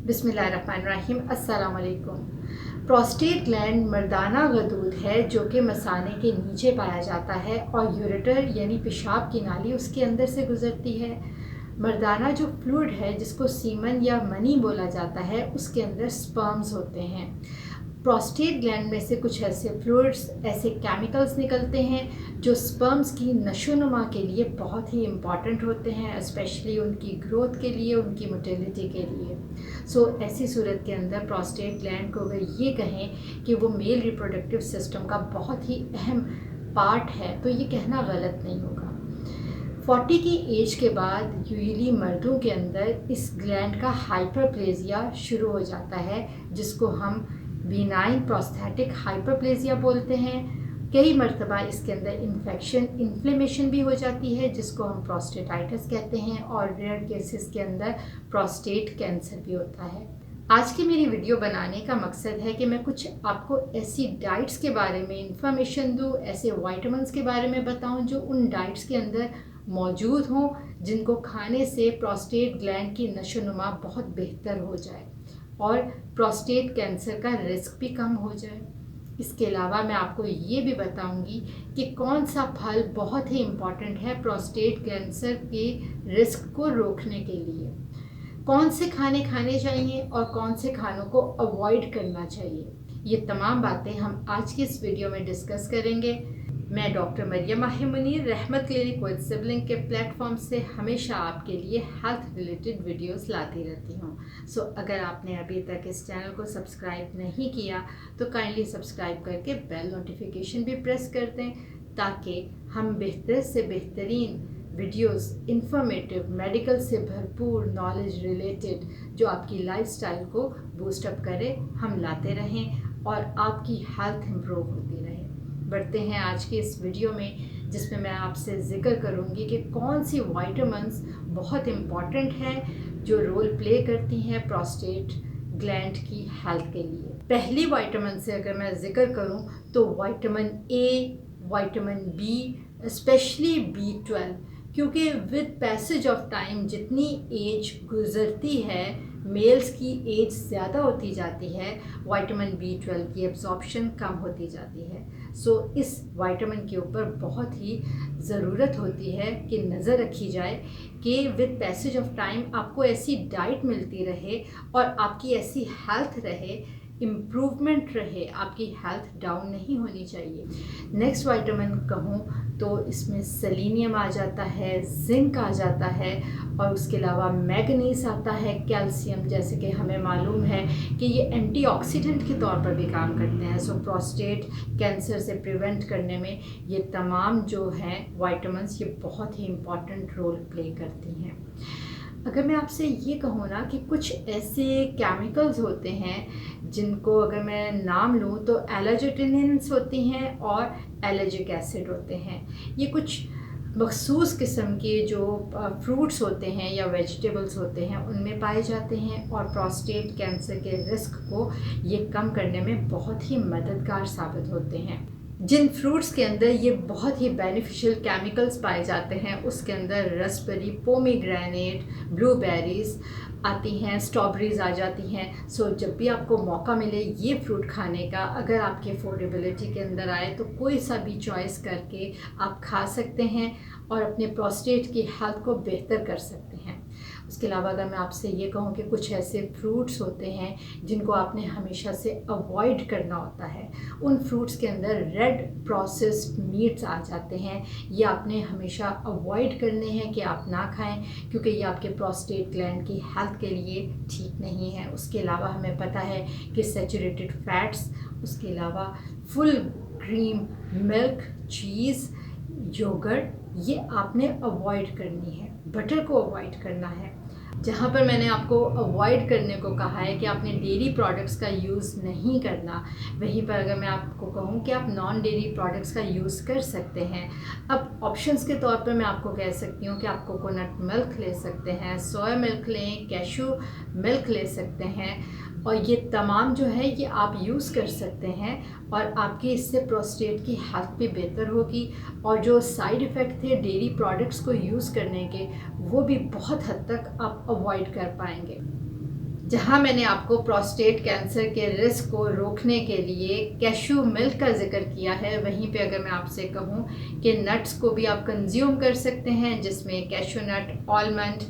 बिस्मिल्लाहिर्रहमानिर्रहीम। अस्सलाम वालेकुम। प्रोस्टेट ग्लैंड मर्दाना गदूद है जो कि मसाने के नीचे पाया जाता है और यूरेटर यानी पेशाब की नाली उसके अंदर से गुजरती है। मर्दाना जो फ्लूइड है जिसको सीमन या मनी बोला जाता है उसके अंदर स्पर्म्स होते हैं। प्रोस्टेट ग्लैंड में से कुछ ऐसे फ्लूइड्स, ऐसे केमिकल्स निकलते हैं जो स्पर्म्स की नशोनुमा के लिए बहुत ही इम्पॉर्टेंट होते हैं, स्पेशली उनकी ग्रोथ के लिए, उनकी मोटिलिटी के लिए। ऐसी सूरत के अंदर प्रोस्टेट ग्लैंड को अगर ये कहें कि वो मेल रिप्रोडक्टिव सिस्टम का बहुत ही अहम पार्ट है तो ये कहना गलत नहीं होगा। 40 की एज के बाद यूजुअली मर्दों के अंदर इस ग्लैंड का हाइपरप्लेजिया शुरू हो जाता है, जिसको हम बिनाइन प्रोस्थेटिक हाइपरप्लेजिया बोलते हैं। कई मरतबा इसके अंदर इन्फ्लेमेशन भी हो जाती है जिसको हम प्रोस्टेटाइटिस कहते हैं, और रेयर केसेस के अंदर प्रोस्टेट कैंसर भी होता है। आज की मेरी वीडियो बनाने का मकसद है कि मैं कुछ आपको ऐसी डाइट्स के बारे में इंफॉर्मेशन दूँ, ऐसे वाइटामिन्स के बारे में बताऊँ जो उन डाइट्स के अंदर मौजूद हों, जिनको खाने से प्रोस्टेट ग्लैंड की नशोनुमा बहुत बेहतर हो जाए और प्रोस्टेट कैंसर का रिस्क भी कम हो जाए। इसके अलावा मैं आपको ये भी बताऊंगी कि कौन सा फल बहुत ही इम्पॉर्टेंट है प्रोस्टेट कैंसर के रिस्क को रोकने के लिए, कौन से खाने खाने चाहिए और कौन से खानों को अवॉइड करना चाहिए। ये तमाम बातें हम आज की इस वीडियो में डिस्कस करेंगे। मैं डॉक्टर मरियम माही मुनीर रहमत क्लिनिक विद सिबलिंग के प्लेटफॉर्म से हमेशा आपके लिए हेल्थ रिलेटेड वीडियोस लाती रहती हूँ। अगर आपने अभी तक इस चैनल को सब्सक्राइब नहीं किया तो काइंडली सब्सक्राइब करके बेल नोटिफिकेशन भी प्रेस कर दें, ताकि हम बेहतर से बेहतरीन वीडियोस, इंफॉर्मेटिव, मेडिकल से भरपूर नॉलेज रिलेटेड जो आपकी लाइफस्टाइल को बूस्ट अप करे, हम लाते रहें और आपकी हेल्थ इम्प्रूव होती रहे। बढ़ते हैं आज की इस वीडियो में, जिसमें मैं आपसे जिक्र करूंगी कि कौन सी वाइटामिन्स बहुत इम्पॉर्टेंट हैं जो रोल प्ले करती हैं प्रोस्टेट ग्लैंड की हेल्थ के लिए। पहली वाइटामिन से अगर मैं जिक्र करूं तो vitamin A, vitamin B, specially B12, क्योंकि विद पैसेज ऑफ टाइम जितनी एज गुजरती है, मेल्स की एज ज़्यादा होती जाती है, विटामिन B12 की एब्जॉर्प्शन कम होती जाती है। इस विटामिन के ऊपर बहुत ही ज़रूरत होती है कि नज़र रखी जाए कि विद पैसेज ऑफ टाइम आपको ऐसी डाइट मिलती रहे और आपकी ऐसी हेल्थ रहे, इम्प्रूवमेंट रहे, आपकी हेल्थ डाउन नहीं होनी चाहिए। नेक्स्ट विटामिन कहूँ तो इसमें सेलेनियम आ जाता है, जिंक आ जाता है, और उसके अलावा मैग्नीज आता है, कैल्शियम, जैसे कि हमें मालूम है कि ये एंटीऑक्सीडेंट के तौर पर भी काम करते हैं। प्रोस्टेट कैंसर से प्रिवेंट करने में ये तमाम जो हैं विटामिन्स ये बहुत ही इम्पॉर्टेंट रोल प्ले करती हैं। अगर मैं आपसे ये कहूँ ना कि कुछ ऐसे केमिकल्स होते हैं जिनको अगर मैं नाम लूँ तो एलर्जिटिनिन्स होती हैं और एलर्जिक एसिड होते हैं। ये कुछ मखसूस किस्म के जो फ्रूट्स होते हैं या वेजिटेबल्स होते हैं उनमें पाए जाते हैं, और प्रोस्टेट कैंसर के रिस्क को ये कम करने में बहुत ही मददगार साबित होते हैं। जिन फ्रूट्स के अंदर ये बहुत ही बेनिफिशियल केमिकल्स पाए जाते हैं उसके अंदर रसबेरी, पोमीग्रेनेट, ब्लूबेरीज आती हैं, स्ट्रॉबेरीज आ जाती हैं। जब भी आपको मौका मिले ये फ्रूट खाने का, अगर आपके अफोर्डेबिलिटी के अंदर आए तो कोई सा भी चॉइस करके आप खा सकते हैं और अपने प्रोस्टेट की हेल्थ को बेहतर कर सकते हैं। उसके अलावा अगर मैं आपसे ये कहूँ कि कुछ ऐसे फ्रूट्स होते हैं जिनको आपने हमेशा से अवॉइड करना होता है, उन फ्रूट्स के अंदर रेड प्रोसेस्ड मीट्स आ जाते हैं, ये आपने हमेशा अवॉइड करने हैं कि आप ना खाएं, क्योंकि ये आपके प्रोस्टेट ग्लैंड की हेल्थ के लिए ठीक नहीं है। उसके अलावा हमें पता है कि सैचुरेटेड फैट्स, उसके अलावा फुल क्रीम मिल्क, चीज़, योगर्ट, ये आपने अवॉइड करनी है। बटर को अवॉइड करना है। जहाँ पर मैंने आपको अवॉइड करने को कहा है कि आपने डेयरी प्रोडक्ट्स का यूज़ नहीं करना, वहीं पर अगर मैं आपको कहूँ कि आप नॉन डेयरी प्रोडक्ट्स का यूज़ कर सकते हैं। अब ऑप्शंस के तौर पर मैं आपको कह सकती हूँ कि आप कोकोनट मिल्क ले सकते हैं, सोया मिल्क लें, कैशू मिल्क ले सकते हैं, और ये तमाम जो है ये आप यूज़ कर सकते हैं और आपकी इससे प्रोस्टेट की हेल्थ भी बेहतर होगी, और जो साइड इफ़ेक्ट थे डेयरी प्रोडक्ट्स को यूज़ करने के वो भी बहुत हद तक आप अवॉइड कर पाएंगे। जहां मैंने आपको प्रोस्टेट कैंसर के रिस्क को रोकने के लिए कैशू मिल्क का जिक्र किया है, वहीं पे अगर मैं आपसे कहूं कि नट्स को भी आप कंज्यूम कर सकते हैं, जिसमें कैशू नट, आलमंड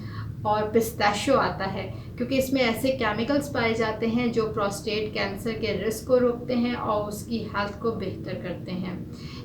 और पिस्ताशियो आता है, क्योंकि इसमें ऐसे केमिकल्स पाए जाते हैं जो प्रोस्टेट कैंसर के रिस्क को रोकते हैं और उसकी हेल्थ को बेहतर करते हैं।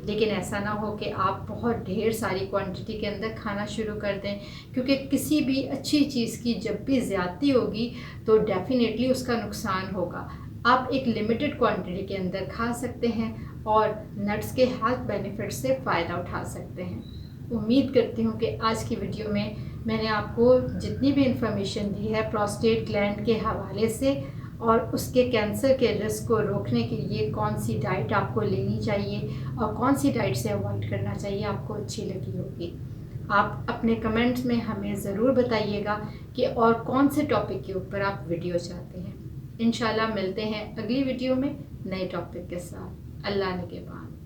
लेकिन ऐसा ना हो कि आप बहुत ढेर सारी क्वांटिटी के अंदर खाना शुरू कर दें, क्योंकि किसी भी अच्छी चीज़ की जब भी ज़्यादती होगी तो डेफिनेटली उसका नुकसान होगा। आप एक लिमिटेड क्वांटिटी के अंदर खा सकते हैं और नट्स के हेल्थ बेनिफिट से फ़ायदा उठा सकते हैं। उम्मीद करती हूँ कि आज की वीडियो में मैंने आपको जितनी भी इंफॉर्मेशन दी है प्रोस्टेट ग्लैंड के हवाले से और उसके कैंसर के रिस्क को रोकने के लिए कौन सी डाइट आपको लेनी चाहिए और कौन सी डाइट से अवॉइड करना चाहिए, आपको अच्छी लगी होगी। आप अपने कमेंट्स में हमें ज़रूर बताइएगा कि और कौन से टॉपिक के ऊपर आप वीडियो चाहते हैं। इंशाल्लाह मिलते हैं अगली वीडियो में नए टॉपिक के साथ। अल्लाह ने के बाद।